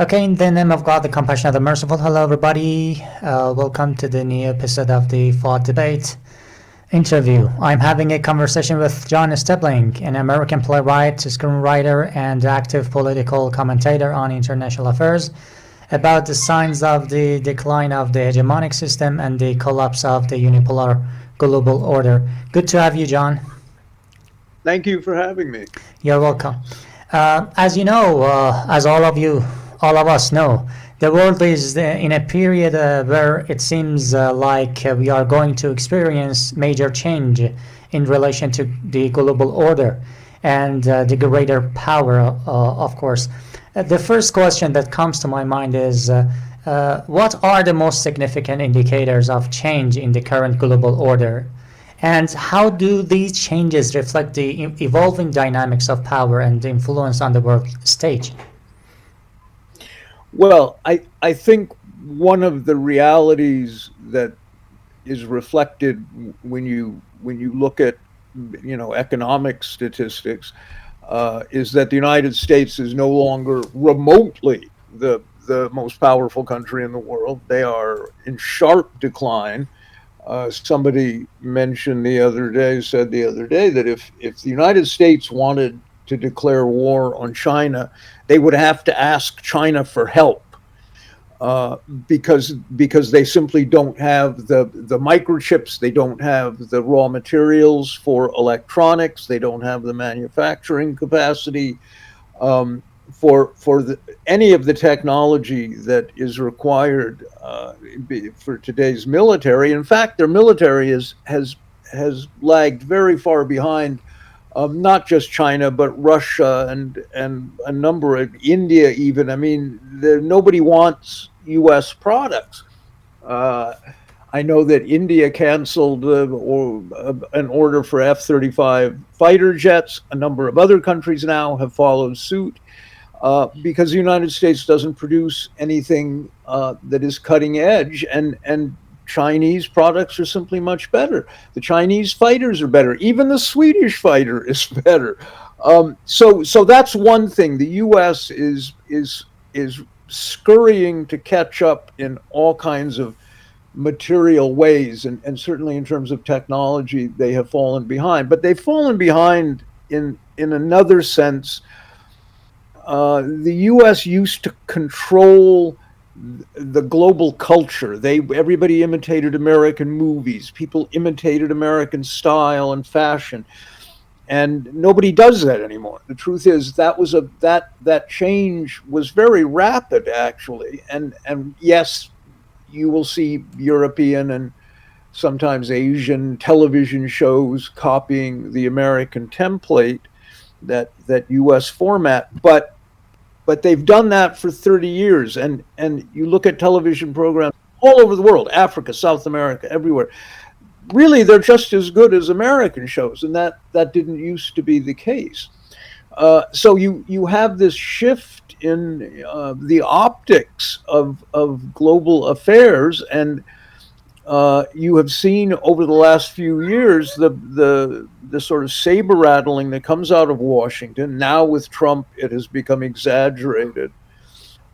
Okay, in the name of God, the compassion of the merciful. Hello, everybody. Welcome to the new episode of the FOADEBATE interview. I'm having a conversation with John Steppling, an American playwright, screenwriter, and active political commentator on international affairs, about the signs of the decline of the hegemonic system and the collapse of the unipolar global order. Good to have you, John. Thank you for having me. You're welcome. As you know, as all of us know, the world is in a period where it seems like we are going to experience major change in relation to the global order and the greater power, of course. The first question that comes to my mind is what are the most significant indicators of change in the current global order? And how do these changes reflect the evolving dynamics of power and influence on the world stage? Well, I think one of the realities that is reflected when you look at economic statistics is that the United States is no longer remotely the most powerful country in the world. They are in sharp decline. Somebody said the other day that if the United States wanted to declare war on China, they would have to ask China for help because they simply don't have the microchips, they don't have the raw materials for electronics, they don't have the manufacturing capacity for any of the technology that is required for today's military. In fact, their military has lagged very far behind not just China, but Russia and a number of India even. I mean, nobody wants U.S. products. I know that India canceled an order for F-35 fighter jets. A number of other countries now have followed suit because the United States doesn't produce anything that is cutting edge, and Chinese products are simply much better. The Chinese fighters are better. Even the Swedish fighter is better. So that's one thing. The U.S. is scurrying to catch up in all kinds of material ways, and certainly in terms of technology, they have fallen behind. But they've fallen behind in another sense. The U.S. used to control the global culture. Everybody imitated American movies. People imitated American style and fashion, and nobody does that anymore. The truth is that change was very rapid, actually. And yes, you will see European and sometimes Asian television shows copying the American template, that U.S. format, but they've done that for 30 years. And you look at television programs all over the world, Africa, South America, everywhere. Really, they're just as good as American shows, and that didn't used to be the case. So you have this shift in the optics of global affairs, and you have seen over the last few years the sort of saber rattling that comes out of Washington. Now with Trump, it has become exaggerated.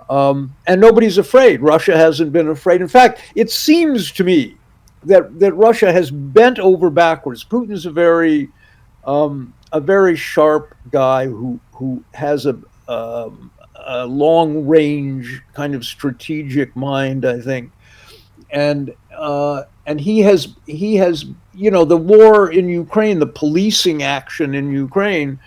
And nobody's afraid. Russia hasn't been afraid. In fact, it seems to me that Russia has bent over backwards. Putin's a very sharp guy who has a long range kind of strategic mind, I think, and he has the war in Ukraine, the policing action in Ukraine,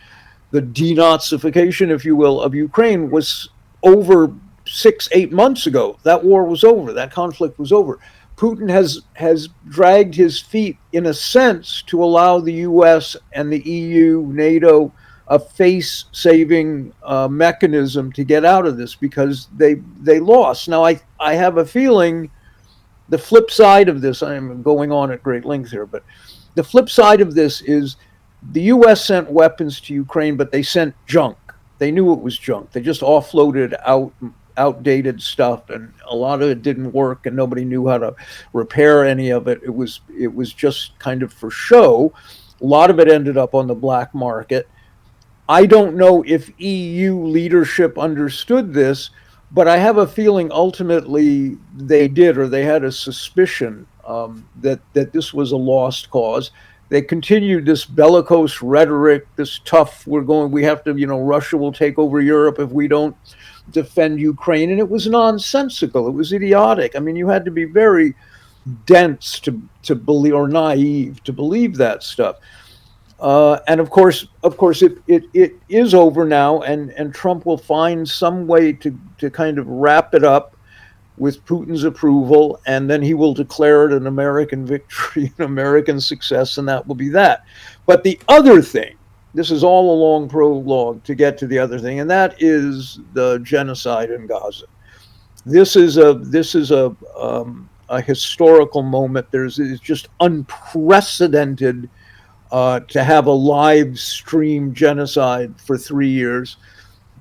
the denazification, if you will, of Ukraine was over 6-8 months ago. That war was over. That conflict was over. Putin has dragged his feet, in a sense, to allow the U.S. and the EU, NATO, a face-saving mechanism to get out of this, because they lost. Now, I have a feeling the flip side of this, I am going on at great length here, but the flip side of this is the U.S. sent weapons to Ukraine, but they sent junk. They knew it was junk. They just offloaded outdated stuff, and a lot of it didn't work, and nobody knew how to repair any of it. It was just kind of for show. A lot of it ended up on the black market. I don't know if EU leadership understood this, but I have a feeling ultimately they did, or they had a suspicion that this was a lost cause. They continued this bellicose rhetoric, this tough, we have to, Russia will take over Europe if we don't defend Ukraine. And it was nonsensical. It was idiotic. I mean, you had to be very dense to believe, or naive to believe that stuff. And of course, it is over now, and Trump will find some way to kind of wrap it up with Putin's approval, and then he will declare it an American victory, an American success, and that will be that. But the other thing, this is all a long prologue to get to the other thing, and that is the genocide in Gaza. This is a historical moment. It's just unprecedented to have a live stream genocide for 3 years.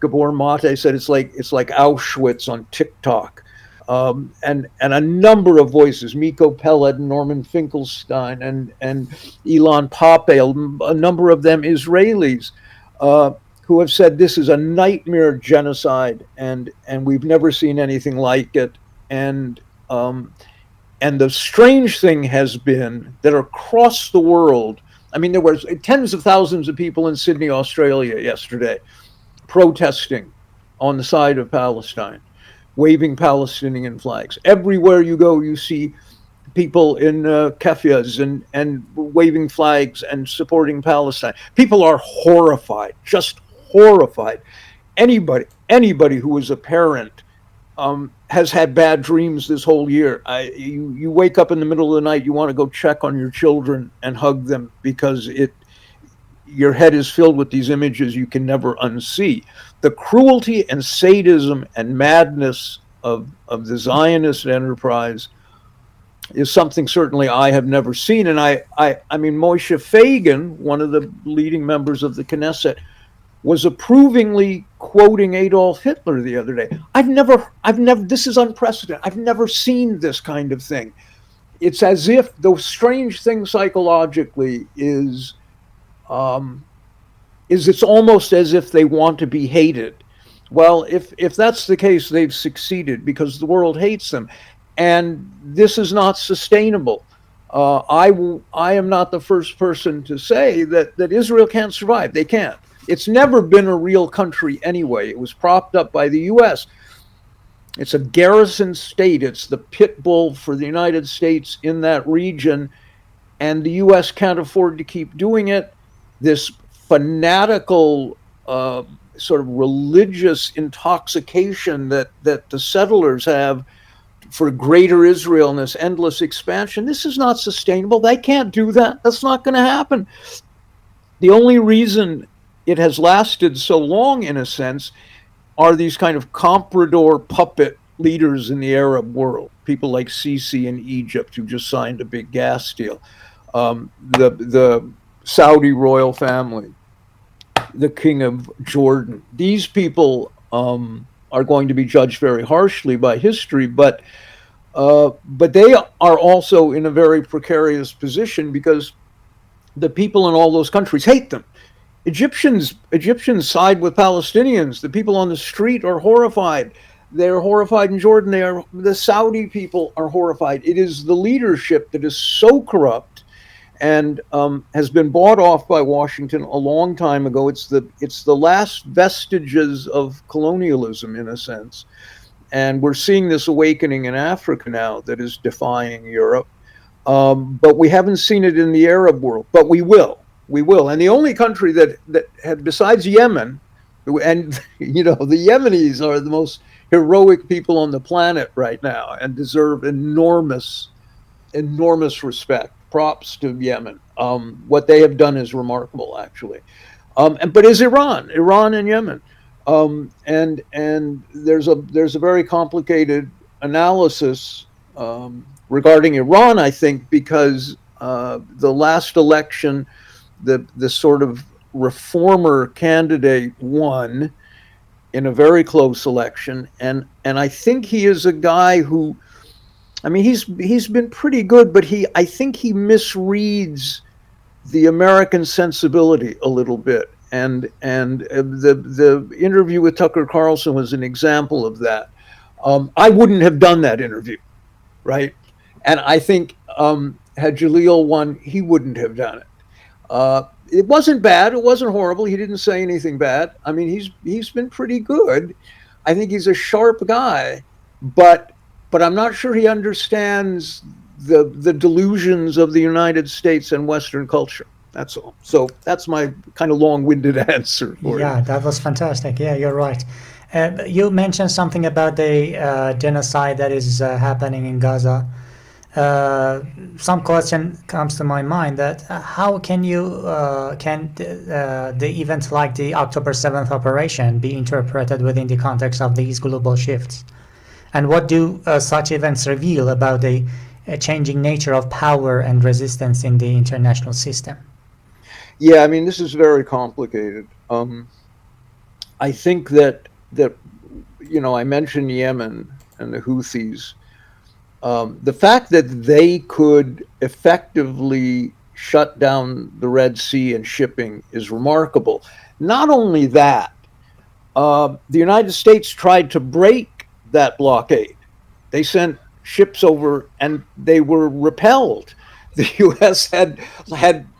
Gabor Mate said it's like Auschwitz on TikTok. And a number of voices, Miko Peled, Norman Finkelstein, and Ilan Pappé, a number of them Israelis, who have said this is a nightmare genocide, and we've never seen anything like it. And the strange thing has been that across the world, I mean, there were tens of thousands of people in Sydney, Australia yesterday protesting on the side of Palestine, waving Palestinian flags. Everywhere you go, you see people in kefias and waving flags and supporting Palestine. People are horrified, just horrified. Anybody who is a parent has had bad dreams this whole year. You wake up in the middle of the night, you want to go check on your children and hug them because your head is filled with these images you can never unsee. The cruelty and sadism and madness of the Zionist enterprise is something certainly I have never seen. And I mean, Moshe Fagin, one of the leading members of the Knesset, was approvingly quoting Adolf Hitler the other day. This is unprecedented. I've never seen this kind of thing. It's as if the strange thing psychologically is it's almost as if they want to be hated. Well, if that's the case, they've succeeded because the world hates them, and this is not sustainable. I am not the first person to say that Israel can't survive. They can't. It's never been a real country anyway. It was propped up by the U.S. It's a garrison state. It's the pit bull for the United States in that region, and the U.S. can't afford to keep doing it. This fanatical sort of religious intoxication that the settlers have for greater Israel and this endless expansion, this is not sustainable. They can't do that. That's not going to happen. The only reason it has lasted so long, in a sense, are these kind of comprador puppet leaders in the Arab world, people like Sisi in Egypt, who just signed a big gas deal, the Saudi royal family, the king of Jordan. These people are going to be judged very harshly by history, but they are also in a very precarious position because the people in all those countries hate them. Egyptians side with Palestinians. The people on the street are horrified. They're horrified in Jordan. The Saudi people are horrified. It is the leadership that is so corrupt and has been bought off by Washington a long time ago. It's the last vestiges of colonialism, in a sense. And we're seeing this awakening in Africa now that is defying Europe. But we haven't seen it in the Arab world. But we will. We will. And the only country that had, besides Yemen, and the Yemenis are the most heroic people on the planet right now and deserve enormous respect. Props to Yemen. What they have done is remarkable, actually. But is Iran and Yemen. And there's a very complicated analysis regarding Iran, I think, because the last election, the sort of reformer candidate won in a very close election, and I think he is a guy who, I mean, he's been pretty good, but I think he misreads the American sensibility a little bit, and the interview with Tucker Carlson was an example of that. I wouldn't have done that interview, right? And I think had Jalil won, he wouldn't have done it. It wasn't bad. It wasn't horrible. He didn't say anything bad. I mean, he's been pretty good. I think he's a sharp guy, but I'm not sure he understands the delusions of the United States and Western culture. That's all. So that's my kind of long-winded answer for you. Yeah, that was fantastic. Yeah, you're right. You mentioned something about the genocide that is happening in Gaza. Some question comes to my mind that how can the event like the October 7th operation be interpreted within the context of these global shifts? And what do such events reveal about the changing nature of power and resistance in the international system? Yeah, I mean, this is very complicated. I think that I mentioned Yemen and the Houthis. The fact that they could effectively shut down the Red Sea and shipping is remarkable. Not only that, the United States tried to break that blockade. They sent ships over and they were repelled. The U.S. had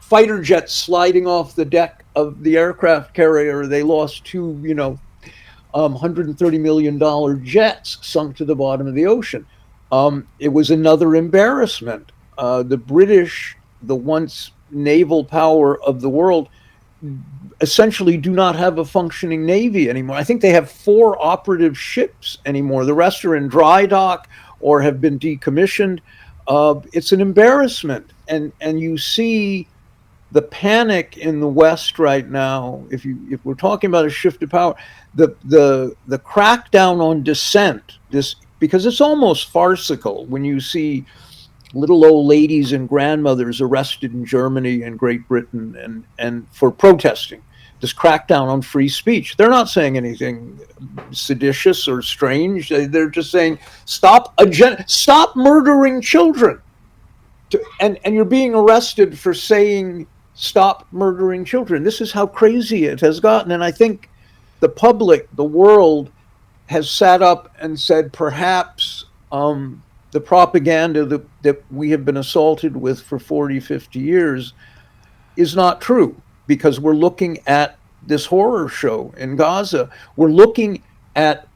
fighter jets sliding off the deck of the aircraft carrier. They lost two, $130 million jets sunk to the bottom of the ocean. It was another embarrassment. The British, the once naval power of the world, essentially do not have a functioning navy anymore. I think they have 4 operative ships anymore. The rest are in dry dock or have been decommissioned. It's an embarrassment, and you see the panic in the West right now. If we're talking about a shift of power, the crackdown on dissent, because it's almost farcical when you see little old ladies and grandmothers arrested in Germany and Great Britain and for protesting this crackdown on free speech. They're not saying anything seditious or strange. They're just saying stop murdering children. And you're being arrested for saying stop murdering children. This is how crazy it has gotten. And I think the public, the world, has sat up and said perhaps the propaganda that we have been assaulted with for 40, 50 years is not true, because we're looking at this horror show in Gaza. We're looking at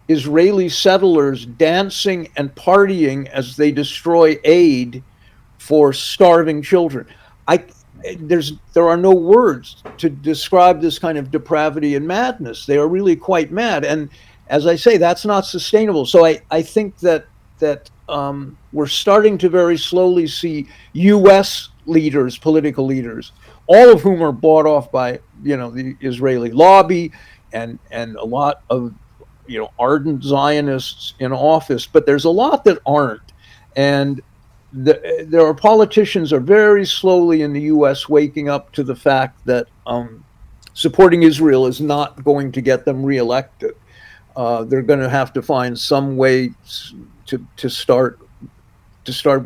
Israeli settlers dancing and partying as they destroy aid for starving children. There are no words to describe this kind of depravity and madness. They are really quite mad. And as I say, that's not sustainable. So I think that we're starting to very slowly see U.S. leaders, political leaders, all of whom are bought off by the Israeli lobby and a lot of ardent Zionists in office, but there's a lot that aren't. And there are politicians are very slowly in the U.S. waking up to the fact that supporting Israel is not going to get them reelected. They're going to have to find some way to start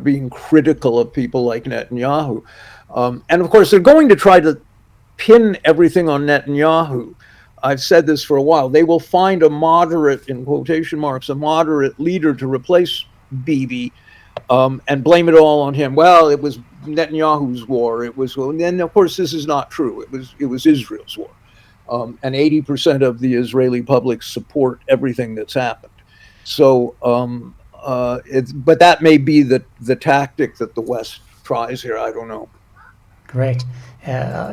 being critical of people like Netanyahu. And of course, they're going to try to pin everything on Netanyahu. I've said this for a while. They will find a moderate, in quotation marks, a moderate leader to replace Bibi, and blame it all on him. Well, it was Netanyahu's war. And then of course this is not true. It was Israel's war, and 80% of the Israeli public support everything that's happened. So, but that may be the tactic that the West tries here. I don't know. Great.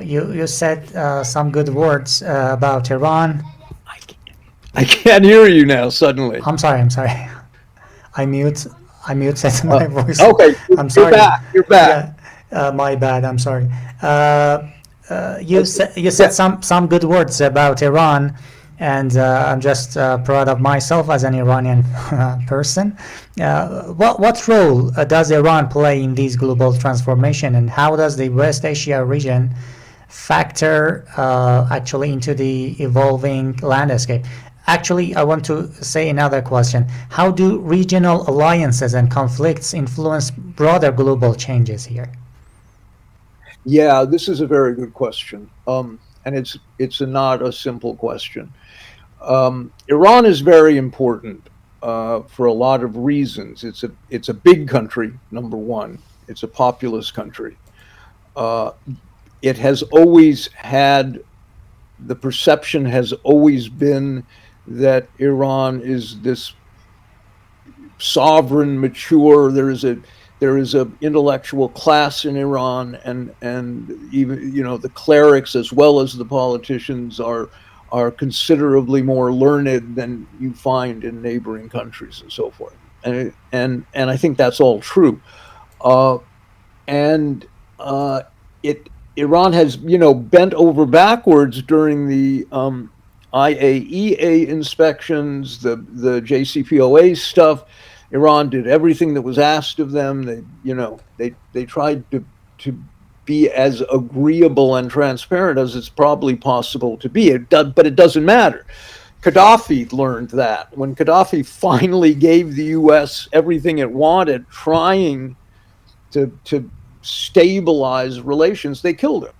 You said some good words about Iran. I can't hear you now. Suddenly. I'm sorry. I muted my voice. Okay, I'm sorry. You're back. Yeah, my bad. I'm sorry. You said some good words about Iran, and I'm just proud of myself as an Iranian person. What role does Iran play in this global transformation, and how does the West Asia region factor actually into the evolving landscape? Actually, I want to say another question. How do regional alliances and conflicts influence broader global changes here? Yeah, this is a very good question, and it's not a simple question. Iran is very important. for a lot of reasons. It's a big country, number one. It's a populous country. Uh, it has always had the perception has always been that Iran is this sovereign, mature. There is a intellectual class in Iran, and even the clerics as well as the politicians are considerably more learned than you find in neighboring countries and so forth. And I think that's all true. Uh, and it Iran has bent over backwards during the IAEA inspections, the JCPOA stuff. Iran did everything that was asked of them. They tried to be as agreeable and transparent as it's probably possible to be. But it doesn't matter. Gaddafi learned that when Gaddafi finally gave the U.S. everything it wanted, trying to stabilize relations, they killed him.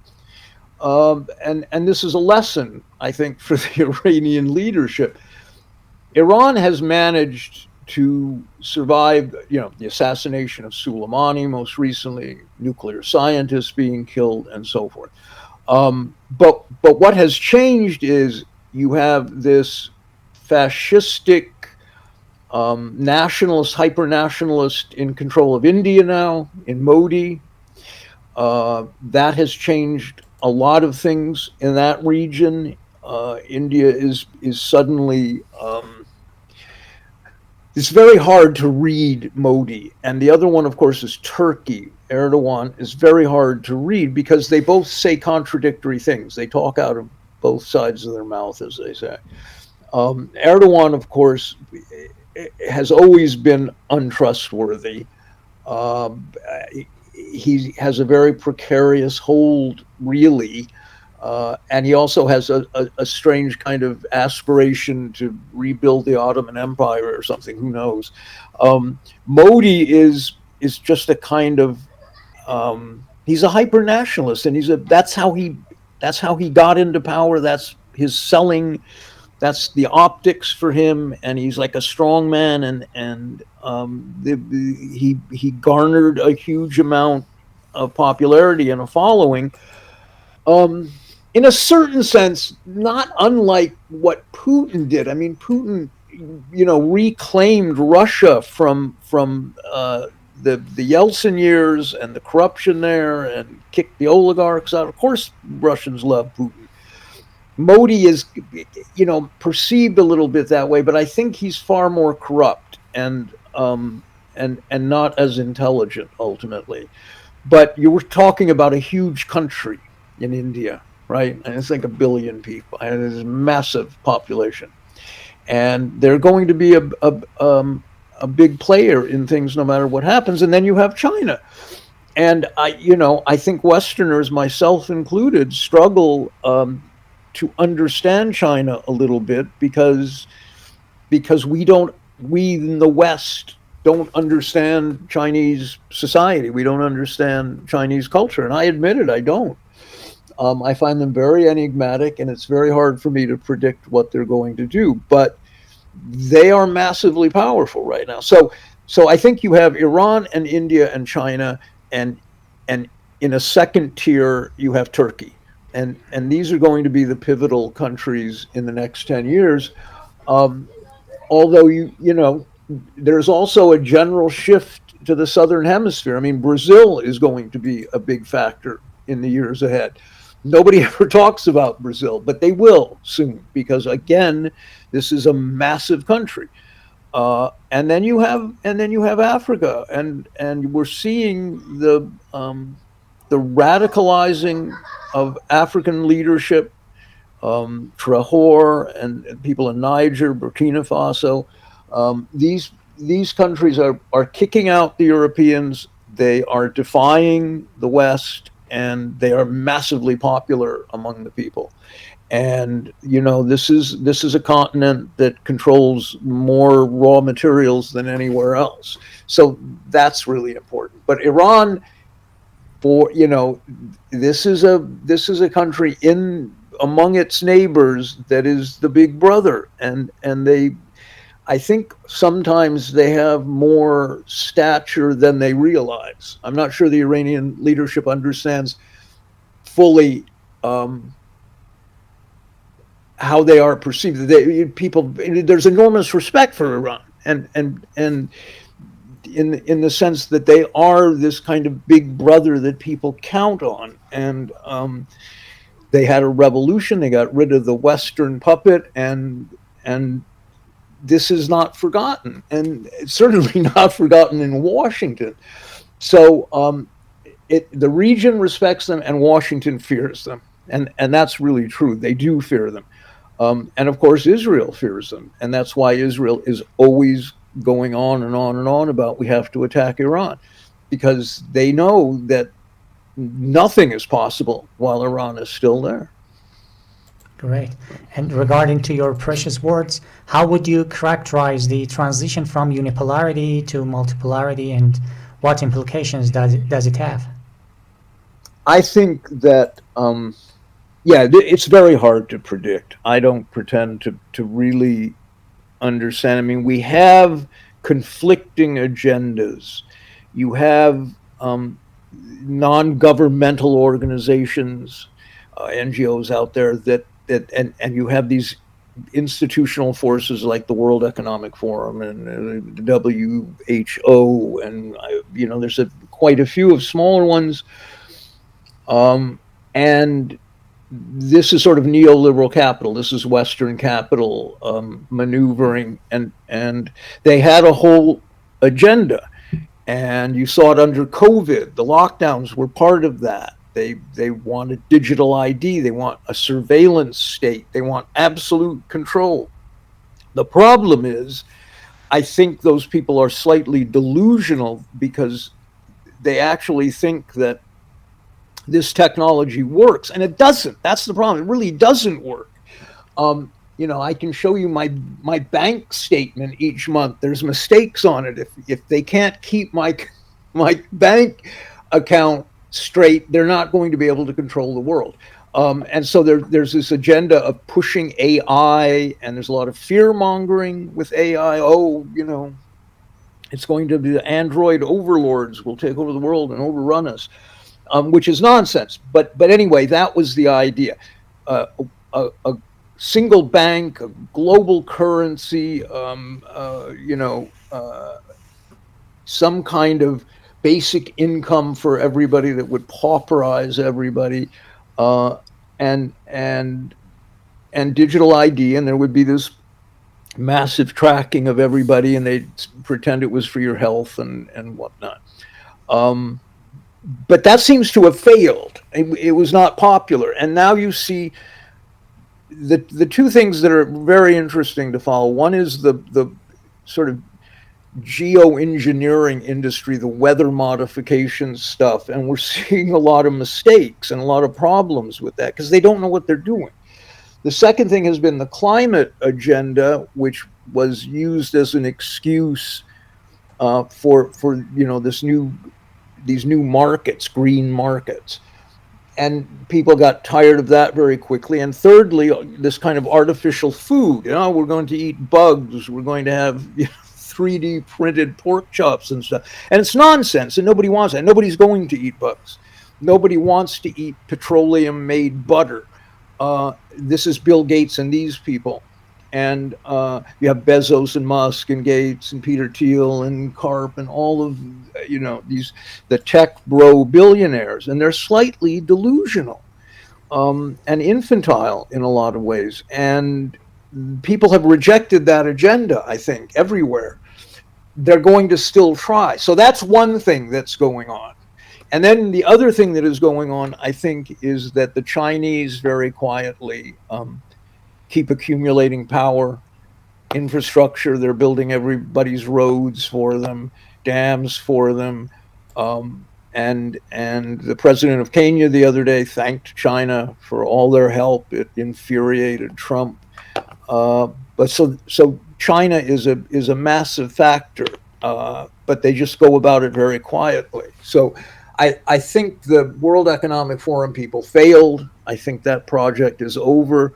And this is a lesson, I think, for the Iranian leadership. Iran has managed to survive, the assassination of Soleimani most recently, nuclear scientists being killed, and so forth. But what has changed is you have this fascistic nationalist, hyper-nationalist in control of India now, in Modi. That has changed a lot of things in that region. India is suddenly it's very hard to read Modi, and the other one, of course, is Turkey. Erdogan is very hard to read because they both say contradictory things. They talk out of both sides of their mouth, as they say. Erdogan, of course, has always been untrustworthy. He has a very precarious hold, really, and he also has a strange kind of aspiration to rebuild the Ottoman Empire or something. Who knows? Modi is just a kind of he's a hyper nationalist, and that's how he got into power. That's his selling. That's the optics for him, and he's like a strong man, and he garnered a huge amount of popularity and a following. Um, in a certain sense, not unlike what Putin did. I mean, Putin, reclaimed Russia from the Yeltsin years and the corruption there, and kicked the oligarchs out. Of course, Russians love Putin. Modi is, perceived a little bit that way, but I think he's far more corrupt and not as intelligent ultimately. But you were talking about a huge country in India, right? And it's like 1 billion people, and it's a massive population, and they're going to be a big player in things no matter what happens. And then you have China, and I think Westerners, myself included, struggle to understand China a little bit because we in the West don't understand Chinese society. We don't understand Chinese culture, and I admit it, I don't. I find them very enigmatic, and it's very hard for me to predict what they're going to do. But they are massively powerful right now. So I think you have Iran and India and China, and in a second tier you have Turkey, and these are going to be the pivotal countries in the next 10 years. Although there's also a general shift to the southern hemisphere. I mean, Brazil is going to be a big factor in the years ahead. Nobody ever talks about Brazil, but they will soon, because again, this is a massive country. And then you have Africa, and we're seeing the radicalizing of African leadership, Traore and people in Niger, Burkina Faso. These countries are kicking out the Europeans. They are defying the West, and they are massively popular among the people. And this is a continent that controls more raw materials than anywhere else. So that's really important. But Iran, this is a country in among its neighbors that is the big brother, and I think sometimes they have more stature than they realize. I'm not sure the Iranian leadership understands fully how they are perceived. There's enormous respect for Iran, and in the sense that they are this kind of big brother that people count on. And they had a revolution. They got rid of the Western puppet, and this is not forgotten, and it's certainly not forgotten in Washington. So the region respects them, and Washington fears them, and that's really true. They do fear them, and of course Israel fears them, and that's why Israel is always going on and on and on about we have to attack Iran, because they know that nothing is possible while Iran is still there. Great. And regarding to your precious words, how would you characterize the transition from unipolarity to multipolarity, and what implications does it have? I think that, it's very hard to predict. I don't pretend to really understand. I mean, we have conflicting agendas. You have non-governmental organizations, NGOs out there and you have these institutional forces like the World Economic Forum and the WHO, and there's quite a few of smaller ones, and this is sort of neoliberal capital. This is Western capital maneuvering, and they had a whole agenda, and you saw it under COVID. The lockdowns were part of that. They want a digital ID. They want a surveillance state. They want absolute control. The problem is, I think those people are slightly delusional, because they actually think that this technology works, and it doesn't. That's the problem. It really doesn't work. I can show you my bank statement each month. There's mistakes on it. If they can't keep my bank account straight, they're not going to be able to control the world. And so there's this agenda of pushing AI, and there's a lot of fear mongering with AI. It's going to be the android overlords will take over the world and overrun us, which is nonsense. But anyway, that was the idea. A single bank, a global currency, some kind of basic income for everybody that would pauperize everybody, and digital ID, and there would be this massive tracking of everybody, and they'd pretend it was for your health and whatnot. But that seems to have failed. It was not popular, and now you see the two things that are very interesting to follow. One is the sort of geoengineering industry, the weather modification stuff, and we're seeing a lot of mistakes and a lot of problems with that because they don't know what they're doing. The second thing has been the climate agenda, which was used as an excuse for these new markets, green markets. And people got tired of that very quickly. And thirdly, this kind of artificial food. We're going to eat bugs. We're going to have 3D printed pork chops and stuff. And it's nonsense, and nobody wants that. Nobody's going to eat bugs. Nobody wants to eat petroleum-made butter. This is Bill Gates and these people. And you have Bezos and Musk and Gates and Peter Thiel and Karp and all of, the tech bro billionaires. And they're slightly delusional and infantile in a lot of ways. And people have rejected that agenda, I think, everywhere. They're going to still try. So that's one thing that's going on. And then the other thing that is going on, I think, is that the Chinese very quietly keep accumulating power, infrastructure. They're building everybody's roads for them, dams for them. And the president of Kenya the other day thanked China for all their help. It infuriated Trump. But so China is a massive factor, but they just go about it very quietly. So I think the World Economic Forum people failed. I think that project is over.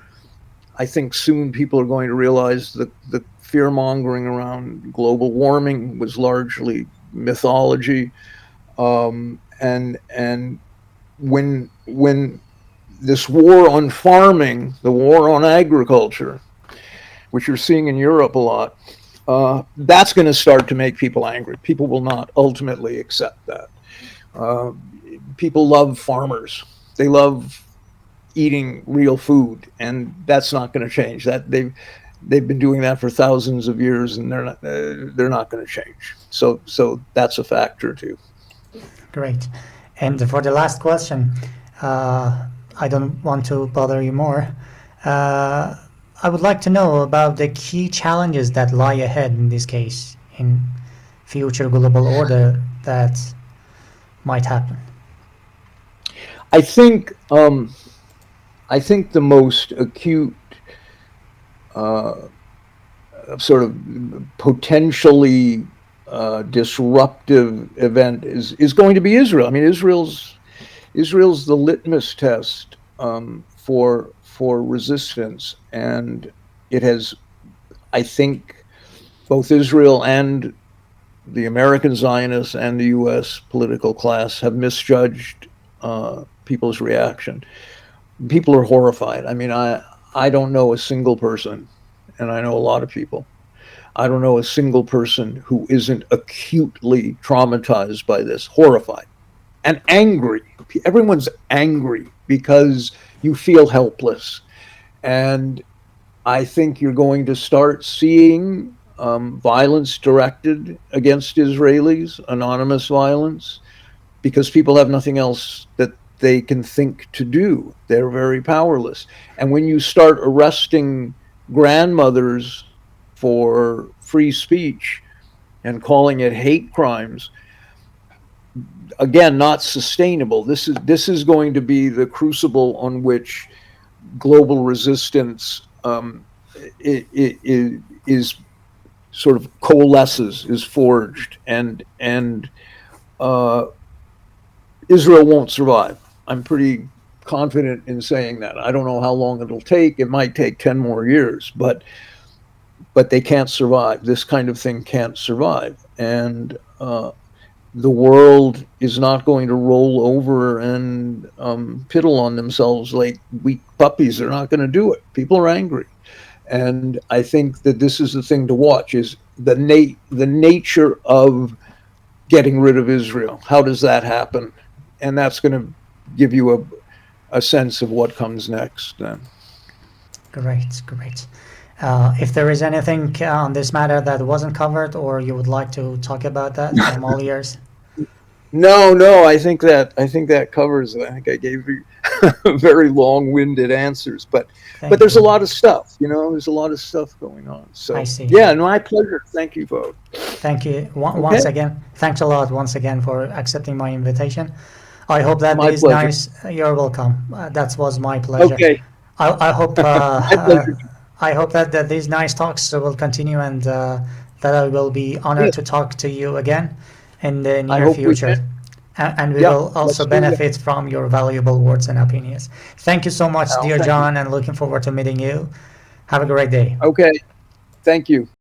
I think soon people are going to realize the fear mongering around global warming was largely mythology. And when this war on farming, the war on agriculture, which you're seeing in Europe a lot, that's going to start to make people angry. People will not ultimately accept that. Uh, People love farmers. They love eating real food, and that's not going to change. That they've been doing that for thousands of years, and they're not going to change. So that's a factor too. Great. And for the last question, I don't want to bother you more. I would like to know about the key challenges that lie ahead in this case, in future global order that might happen. I think the most acute sort of potentially disruptive event is going to be Israel. I mean, Israel's the litmus test for resistance, and it has, I think, both Israel and the American Zionists and the U.S. political class have misjudged people's reaction. People are horrified. I mean, I don't know a single person, and I know a lot of people. I don't know a single person who isn't acutely traumatized by this, horrified and angry. Everyone's angry because you feel helpless. And I think you're going to start seeing violence directed against Israelis, anonymous violence, because people have nothing else that they can think to do. They're very powerless. And when you start arresting grandmothers for free speech and calling it hate crimes, again, not sustainable. This is going to be the crucible on which global resistance is sort of coalesces, is forged, and Israel won't survive. I'm pretty confident in saying that. I don't know how long it'll take. It might take 10 more years, but they can't survive. This kind of thing can't survive. And the world is not going to roll over and piddle on themselves like weak puppies. They're not going to do it. People are angry. And I think that this is the thing to watch, is the nature of getting rid of Israel. How does that happen? And that's going to give you a sense of what comes next then. Great. If there is anything on this matter that wasn't covered, or you would like to talk about that, I'm all ears. No, I think that covers it. I think I gave you very long-winded answers, but there's a lot of stuff, there's a lot of stuff going on. So I see. Yeah, my pleasure. Thank you, Vogue. Thank you once again. Thanks a lot once again for accepting my invitation. I hope that My these pleasure. You're welcome. That was my pleasure. Okay. I hope My pleasure. I hope that these nice talks will continue, and that I will be honored Yes. to talk to you again in the I near hope we future. can. And we Yeah, will also let's do that. benefit from your valuable words and opinions. Thank you so much, Al, dear thank you. John, and looking forward to meeting you. Have a great day. Okay. Thank you.